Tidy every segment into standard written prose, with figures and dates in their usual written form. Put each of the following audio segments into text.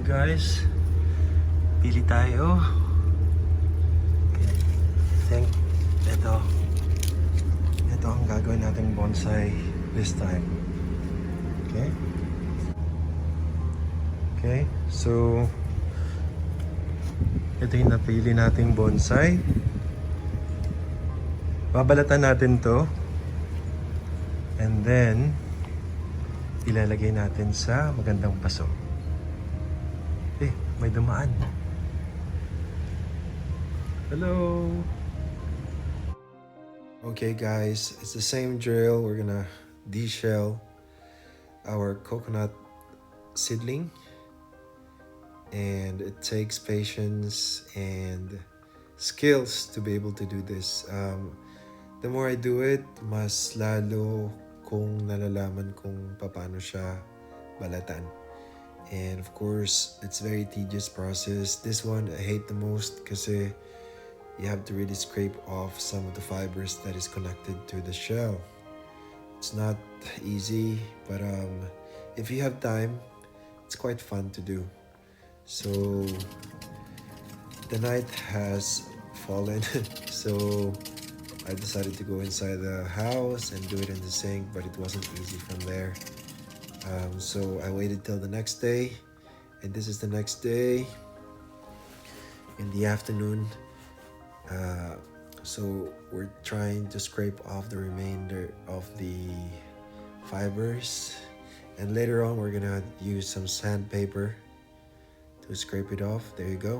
guys, pili tayo. I think ito ang gagawin nating bonsai this time. Okay, so ito yung napili nating bonsai. Babalatan natin to and then ilalagay natin sa magandang paso. May dumaan. Hello. Okay guys, it's the same drill. We're gonna de-shell our coconut seedling, and it takes patience and skills to be able to do this. The more I do it, mas lalo kung nalalaman kung paano siya balatan. And of course, it's very tedious process. This one I hate the most kasi you have to really scrape off some of the fibers that is connected to the shell. It's not easy, but if you have time, it's quite fun to do. So the night has fallen, so I decided to go inside the house and do it in the sink, but it wasn't easy from there. So I waited till the next day, and this is the next day in the afternoon. So we're trying to scrape off the remainder of the fibers, and later on we're gonna use some sandpaper to scrape it off. There you go.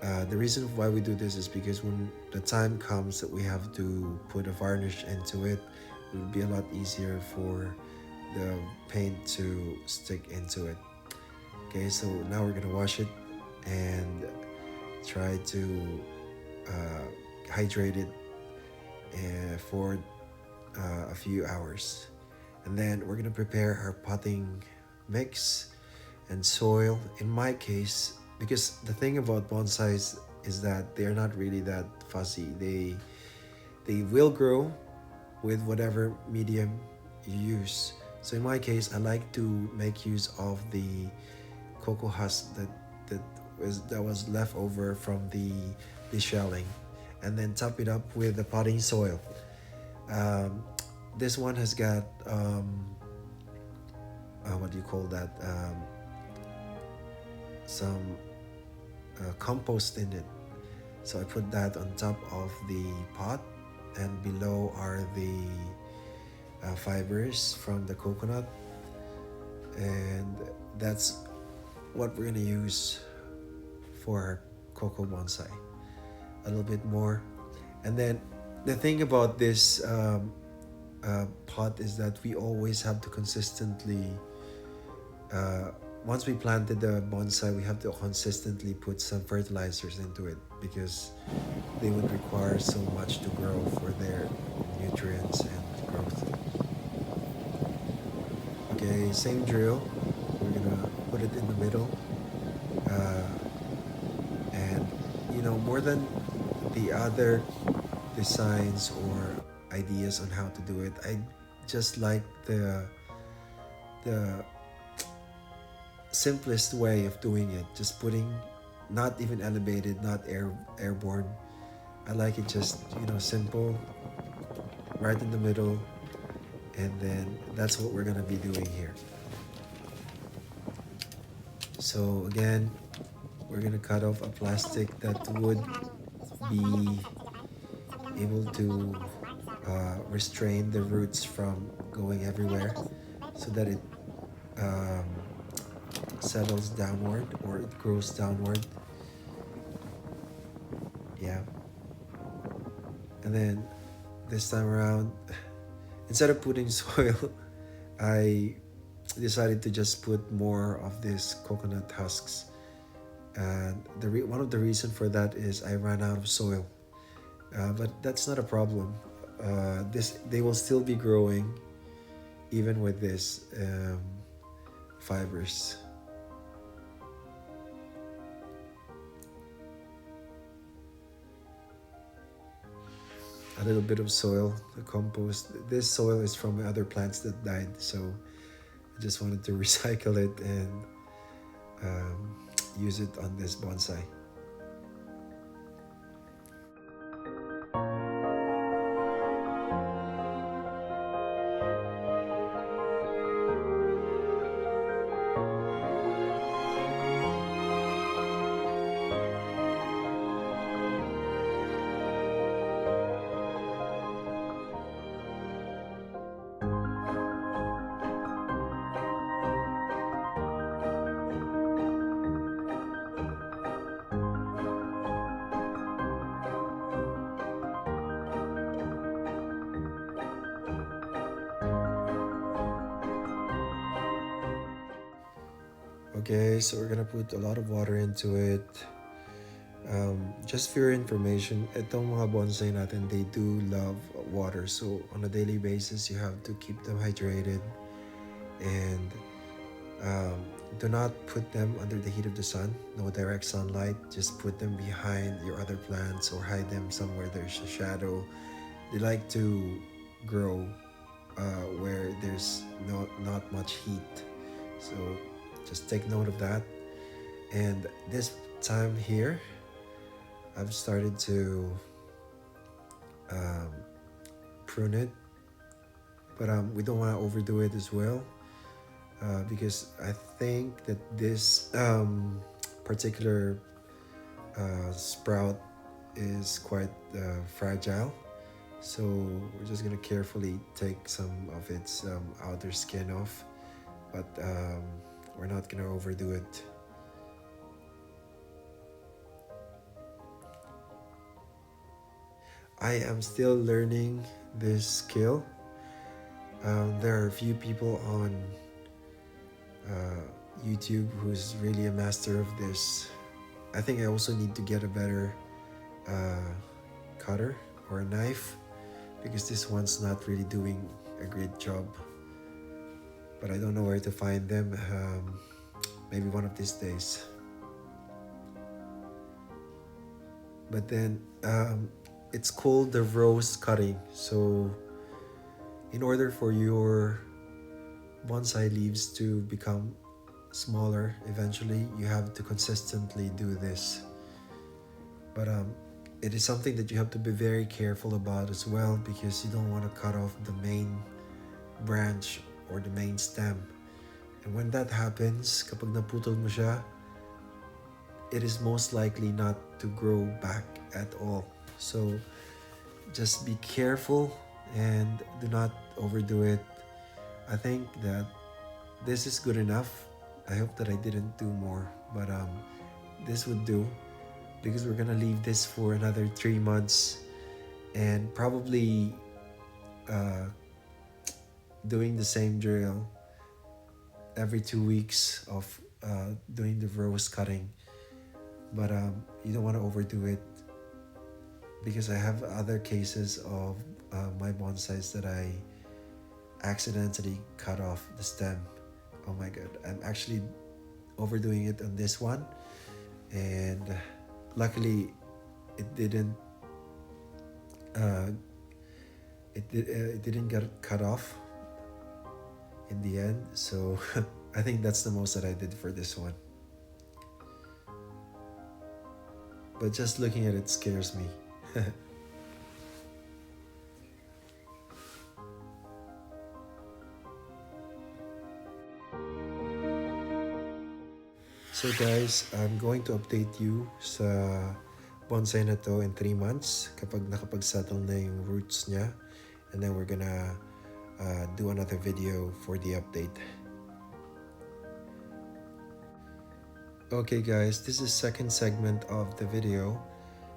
The reason why we do this is because when the time comes that we have to put a varnish into it, it would be a lot easier for the paint to stick into it. Okay, so now we're gonna wash it and try to hydrate it for a few hours, and then we're gonna prepare our potting mix and soil. In my case, because the thing about bonsais is that they're not really that fussy. They will grow with whatever medium you use. So in my case, I like to make use of the cocoa husk that was left over from the shelling, and then top it up with the potting soil. This one has got what do you call that? Some compost in it. So I put that on top of the pot, and below are the fibers from the coconut, and that's what we're gonna use for our cocoa bonsai. A little bit more, and then the thing about this pot is that we always have to consistently once we planted the bonsai, we have to consistently put some fertilizers into it, because they would require so much to grow for their nutrients and growth. Okay, same drill. We're gonna put it in the middle, and more than the other designs or ideas on how to do it, I just like the simplest way of doing it, just putting, not even elevated, not airborne. I like it just simple, right in the middle, and then that's what we're gonna be doing here. So again, we're gonna cut off a plastic that would be able to restrain the roots from going everywhere, so that it settles downward, or it grows downward. Yeah. And then this time around, instead of putting soil, I decided to just put more of this coconut husks, and one of the reason for that is I ran out of soil, but that's not a problem. They will still be growing even with this fibers. A little bit of soil, the compost. This soil is from other plants that died, so I just wanted to recycle it and use it on this bonsai. Okay, so we're gonna put a lot of water into it. Just for your information, itong mga bonsai natin, they do love water. So on a daily basis, you have to keep them hydrated. And do not put them under the heat of the sun. No direct sunlight. Just put them behind your other plants or hide them somewhere there's a shadow. They like to grow where there's not much heat. So just take note of that. And this time here, I've started to prune it, but we don't want to overdo it as well, because I think that this particular sprout is quite fragile. So we're just gonna carefully take some of its outer skin off, but we're not gonna overdo it. I am still learning this skill. There are a few people on YouTube who's really a master of this. I think I also need to get a better cutter or a knife, because this one's not really doing a great job. But I don't know where to find them. Maybe one of these days. But then it's called the rose cutting. So in order for your bonsai leaves to become smaller eventually, you have to consistently do this. But it is something that you have to be very careful about as well, because you don't want to cut off the main branch or the main stem. And when that happens, kapag naputol mo siya, it is most likely not to grow back at all. So just be careful and do not overdo it. I think that this is good enough. I hope that I didn't do more, but this would do, because we're gonna leave this for another 3 months, and probably doing the same drill every 2 weeks of doing the rose cutting. But you don't want to overdo it, because I have other cases of my bonsais that I accidentally cut off the stem. Oh my god, I'm actually overdoing it on this one, and luckily it didn't it didn't get cut off in the end. So I think that's the most that I did for this one. But just looking at it scares me. So guys, I'm going to update you sa bonsai na to in 3 months kapag nakapag-settle na yung roots niya, and then we're gonna do another video for the update. Okay guys, this is second segment of the video.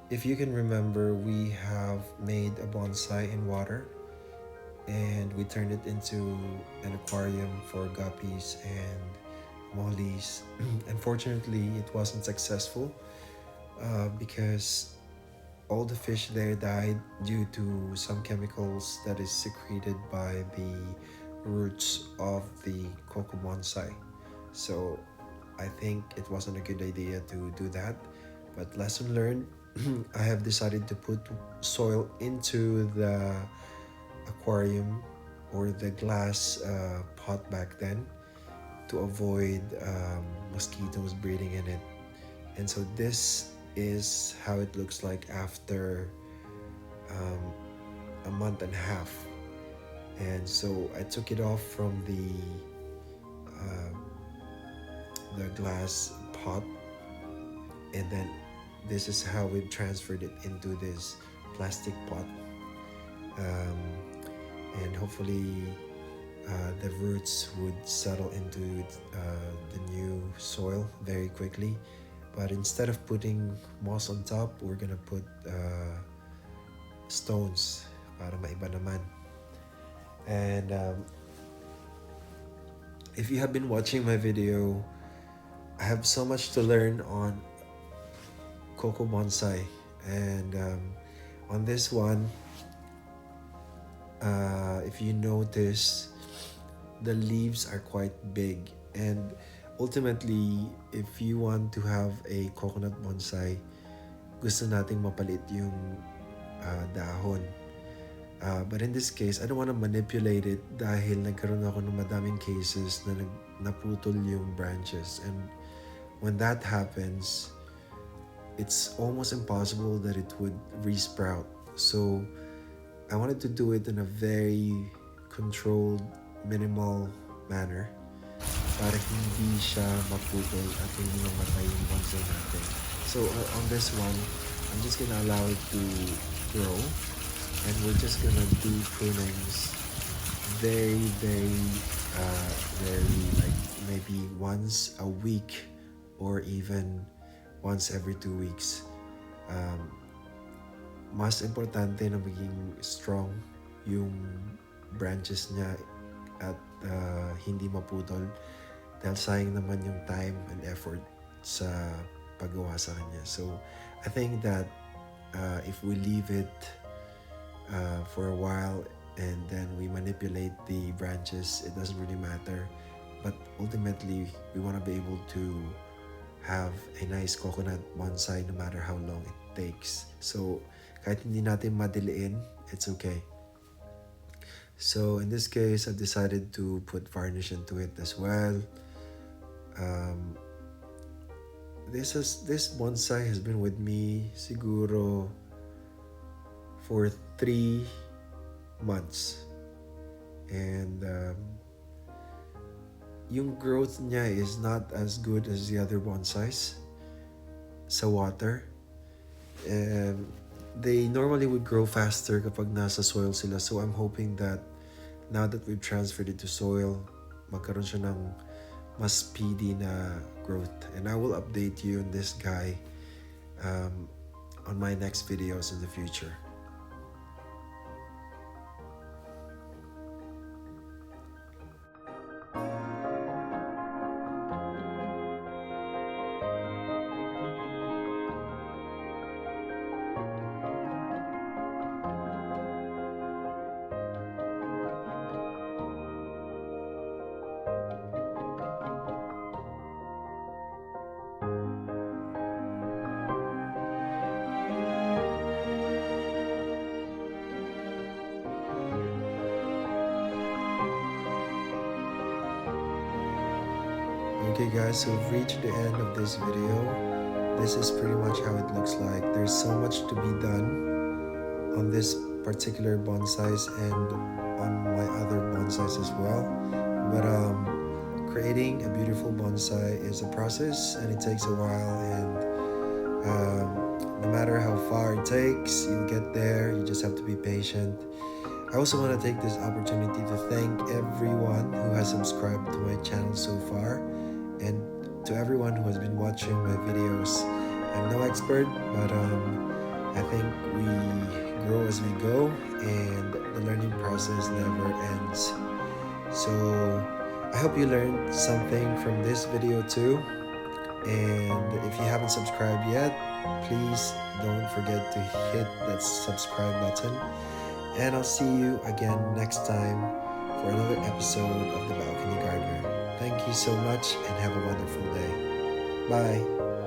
If you can remember, we have made a bonsai in water, and we turned it into an aquarium for guppies and mollies. Unfortunately, it wasn't successful because all the fish there died due to some chemicals that is secreted by the roots of the Coconutbonsai. So I think it wasn't a good idea to do that, but lesson learned. I have decided to put soil into the aquarium or the glass pot back then, to avoid mosquitoes breeding in it. And so this is how it looks like after a month and a half. And so I took it off from the glass pot, and then this is how we transferred it into this plastic pot. And hopefully the roots would settle into the new soil very quickly. But instead of putting moss on top, we're gonna put stones para maiba naman. And if you have been watching my video, I have so much to learn on Coco Bonsai. And on this one, if you notice, the leaves are quite big. And ultimately, if you want to have a coconut bonsai, gusto nating mapalit yung dahon. But in this case, I don't want to manipulate it dahil nagkaroon ako ng madaming cases na naputol yung branches. And when that happens, it's almost impossible that it would resprout. So I wanted to do it in a very controlled, minimal manner para hindi siya maputol at hindi mamatay yung bonsai natin. So on this one, I'm just gonna allow it to grow, and we're just gonna do prunings very like maybe once a week or even once every 2 weeks. Mas importante na maging strong yung branches niya at hindi maputol dahil sayang naman yung time and effort sa paggawa sa kanya. So I think that if we leave it for a while and then we manipulate the branches, it doesn't really matter. But ultimately, we want to be able to have a nice coconut bonsai no matter how long it takes. So kahit hindi natin madiliin, it's okay. So in this case, I've decided to put varnish into it as well. This bonsai has been with me siguro for 3 months, and yung growth niya is not as good as the other bonsais sa water. They normally would grow faster kapag nasa soil sila, so I'm hoping that now that we've transferred it to soil, magkaroon siya ng mas speedy na growth. And I will update you on this guy on my next videos in the future. Okay guys, so we've reached the end of this video. This is pretty much how it looks like. There's so much to be done on this particular bonsais and on my other bonsais as well. But creating a beautiful bonsai is a process and it takes a while, and no matter how far it takes, you'll get there. You just have to be patient. I also want to take this opportunity to thank everyone who has subscribed to my channel so far, and to everyone who has been watching my videos. I'm no expert, but I think we grow as we go, and the learning process never ends. So I hope you learned something from this video too. And if you haven't subscribed yet, please don't forget to hit that subscribe button. And I'll see you again next time for another episode of The Balcony Gardener. Thank you so much and have a wonderful day. Bye.